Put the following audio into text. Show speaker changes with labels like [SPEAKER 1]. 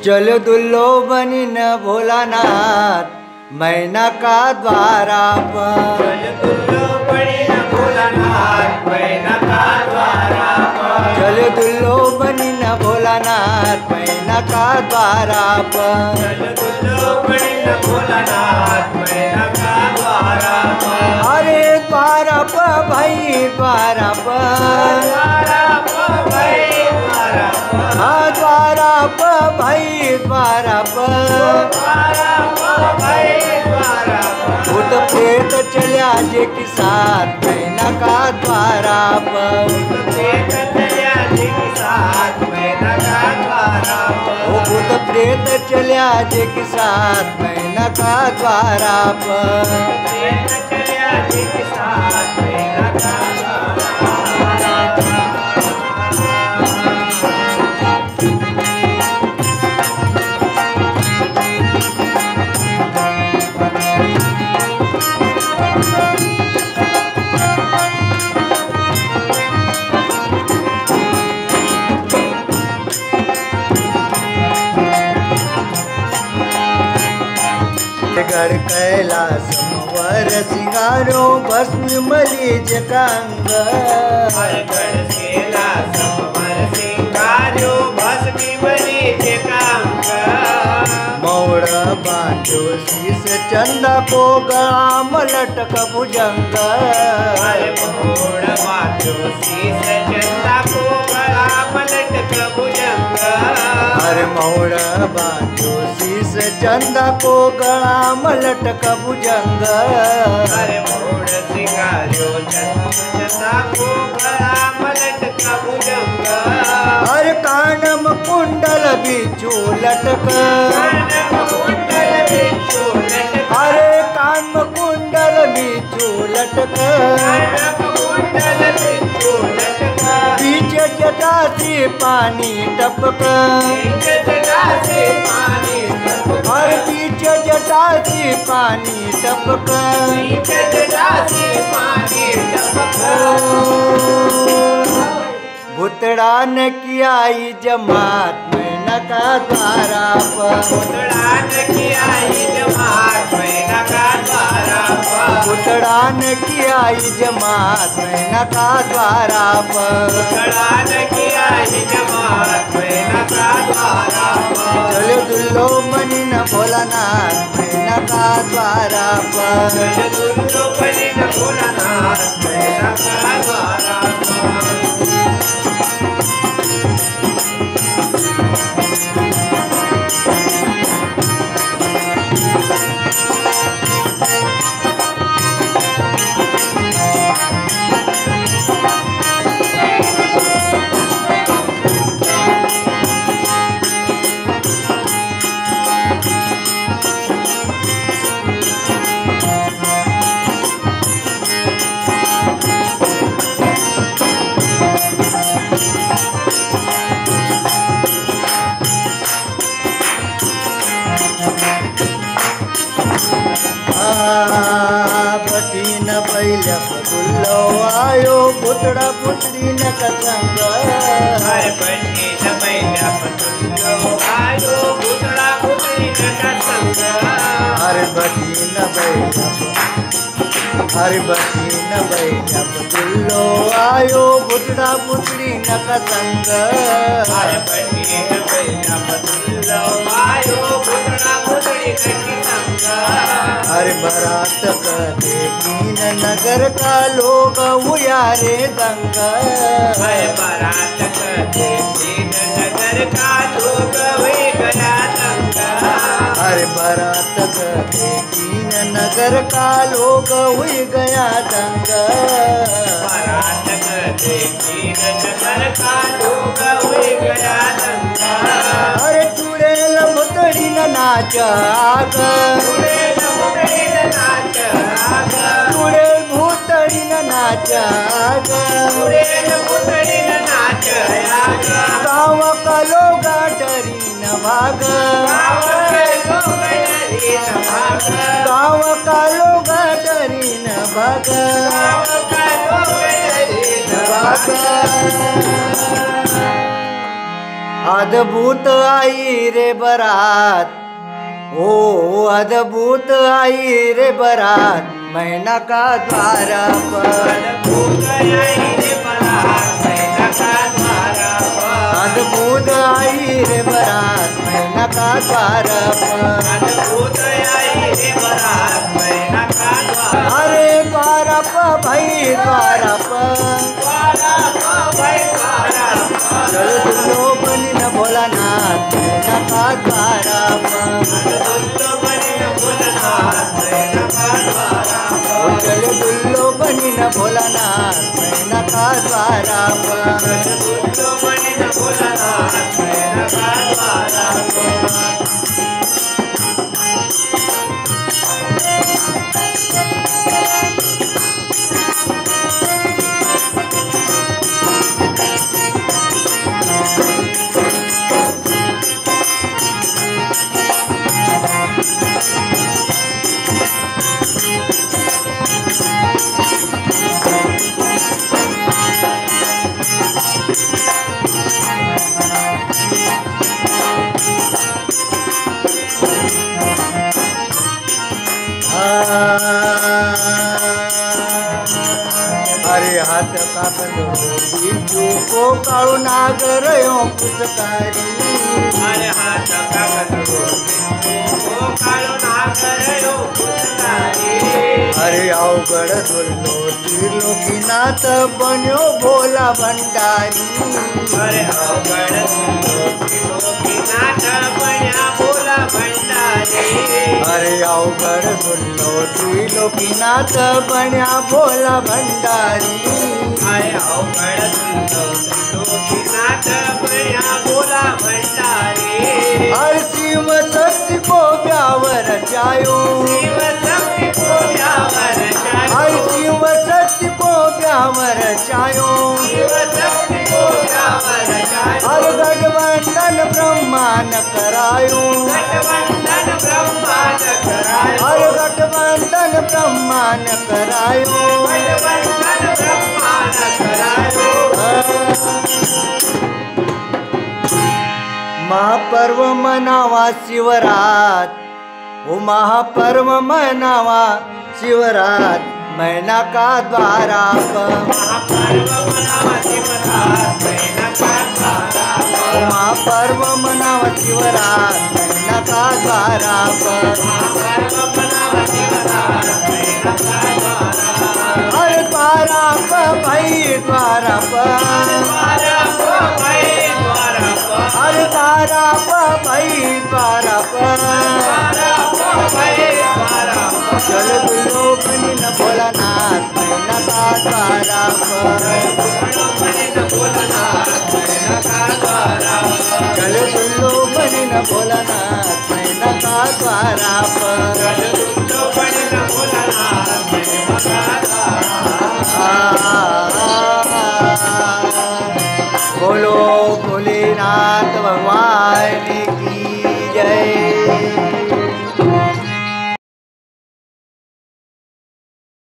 [SPEAKER 1] चलो दुल्लो बनी न भोलानाथ मैना का द्वारा पर।
[SPEAKER 2] चलो दुल्लो बनी न भोलानाथ मैना का द्वारा पर।
[SPEAKER 1] चलो दुल्लो बनी न भोलानाथ मैना का द्वारा पर।
[SPEAKER 2] चलो दुल्लो बनी न भोलानाथ मैना का द्वारा पर।
[SPEAKER 1] अरे द्वारा पर भाई द्वारा पर।
[SPEAKER 2] द्वारा पर भाई द्वारा पर।
[SPEAKER 1] हाँ द्वारा पर भाई द्वारा पर।
[SPEAKER 2] द्वारा पर भाई द्वारा पर।
[SPEAKER 1] भूत प्रेत चलिया जे के साथ मैना का द्वारा पर।
[SPEAKER 2] प्रेत चलिया जी के साथ मैना का द्वारा पर।
[SPEAKER 1] ओ भूत प्रेत चलिया जे के साथ मैना का द्वारा पर।
[SPEAKER 2] प्रेत चलिया जी के साथ मैना का द्वारा पर।
[SPEAKER 1] गढ़ कैलास वर सिंगारो भस्म मरीज कांग।
[SPEAKER 2] गढ़ कैलास वर सिंगारो भस्म मरीज कांग।
[SPEAKER 1] मौड़ बांधो शीस चंदा को गला मलटक भुजंग।
[SPEAKER 2] मोड़ बांधो शीस चंदा को गला मलटक भुजंग।
[SPEAKER 1] हर मोड़ बांधो शीस चंदा को गला मलटक भुजंग।
[SPEAKER 2] हरे मोड़ सिंगारो चंदा को गला मलटक भुजंग।
[SPEAKER 1] हर कानम कुंडल बिचू लटक।
[SPEAKER 2] कुंडल बिच्छू लटक।
[SPEAKER 1] अरे कान कुंडल बिचू लटक।
[SPEAKER 2] कुंडल बिच्छू लटक।
[SPEAKER 1] बीच जटा से पानी टपक।
[SPEAKER 2] जटा से पानी टपक।
[SPEAKER 1] हर बीच जटा से पानी टपक।
[SPEAKER 2] जटा से पानी टपक।
[SPEAKER 1] भुतड़ा ने किया जमात मैना का द्वारा पर।
[SPEAKER 2] भुतड़ा ने किया जमात मैना का द्वारा पर।
[SPEAKER 1] भुतड़ा ने किया जमात मैना का द्वारा पर।
[SPEAKER 2] भुतड़ा ने किया जमात मैना का द्वारा पर।
[SPEAKER 1] चलो दुल्लो बनी न भोलानाथ मैना का द्वारा पर।
[SPEAKER 2] चलो दुल्लो बनी न भोलानाथ मैना का द्वारा पर।
[SPEAKER 1] भटीन बैल दुल्लो आयो पुतड़ा पुतड़ी न कसंग।
[SPEAKER 2] हर बनी न बैला पतुल्लो आयो भुतड़ा पुतड़ी न कसंग।
[SPEAKER 1] हर भटीन बैल हर भटीन बैल दुल्लो आयो पुतड़ा पुतड़ी न कसंग।
[SPEAKER 2] हर बनी न बैला पतुल्लो आयो भुतड़ा पुतड़ी न कसंग।
[SPEAKER 1] हर बरात करे कीन नगर का लोग उयारे दंग।
[SPEAKER 2] हर बारात करते दीन नगर का लोग हुई गया दंग।
[SPEAKER 1] हर बरात करे कीन नगर का लोग हुई गया दंग।
[SPEAKER 2] बारात करते दीन नगर का लोग हुई गया दंग।
[SPEAKER 1] अरे चुड़ैल मुतड़ी न नाच आग। चुड़ैल भूतड़ी न नाच आग। भाग
[SPEAKER 2] गाव
[SPEAKER 1] गाव कालो गडरीन भाग भाग अद्भुत आई रे बरात ओ अद्भुत आई रे बरात मैना का द्वार पर अद्भुत आई रे बरात मैना का द्वार पर अरे द्वार पर भाई द्वार पर चल दुल्लो बनी न भोलानाथ मैना का द्वार पर चल दुल्लो बनी न भोलानाथ मैना का द्वार अरे हाथ का बीजू को काळू नागर यो पुष्कारी
[SPEAKER 2] अरे हाथ का
[SPEAKER 1] अरे अवघड दुल्लो त्रिलोकीनाथ बन्यो भोला भंडारी
[SPEAKER 2] अरे अवघड भोला भंडारी
[SPEAKER 1] अरे अवघड दुल्लो त्रिलोकीनाथ बन्या भोला भंडारी
[SPEAKER 2] अरे अवघड लोकीनाथ बन्या भोला भंडारी
[SPEAKER 1] हर शिव शक्ति को ब्यावर जायो
[SPEAKER 2] शिव शक्ति को ब्यावर जायो
[SPEAKER 1] हर शिव शक्ति को ब्यावर जायो
[SPEAKER 2] शिव शक्ति को ब्यावर जायो
[SPEAKER 1] हर गठबंधन ब्रह्मांड करायो
[SPEAKER 2] गठबंधन ब्रह्मांड करायो
[SPEAKER 1] हर गठबंधन ब्रह्मांड करायो
[SPEAKER 2] गठबंधन ब्रह्मांड करायो
[SPEAKER 1] महापर्व मनावा शिवरात ओ महापर्व मनावा शिवरात मैना का द्वारा पर
[SPEAKER 2] महापर्व मनावा शिवरात मैना का द्वारा
[SPEAKER 1] ओ महापर्व मनावा शिवरात मैना का द्वारा पर
[SPEAKER 2] महापर्व मनावा शिवरात मैना का द्वारा
[SPEAKER 1] अरे द्वारा पर भाई द्वारा पर
[SPEAKER 2] द्वारा को भाई द्वारा को
[SPEAKER 1] अरे द्वारा पर भाई द्वारा पर
[SPEAKER 2] द्वारा को भाई द्वारा को
[SPEAKER 1] चल दुल्लो बनी न भोलानाथ मैना का द्वारा पर चल दुल्लो बनी न भोलानाथ मैना का द्वारा पर बोलो भोलेनाथ भगवान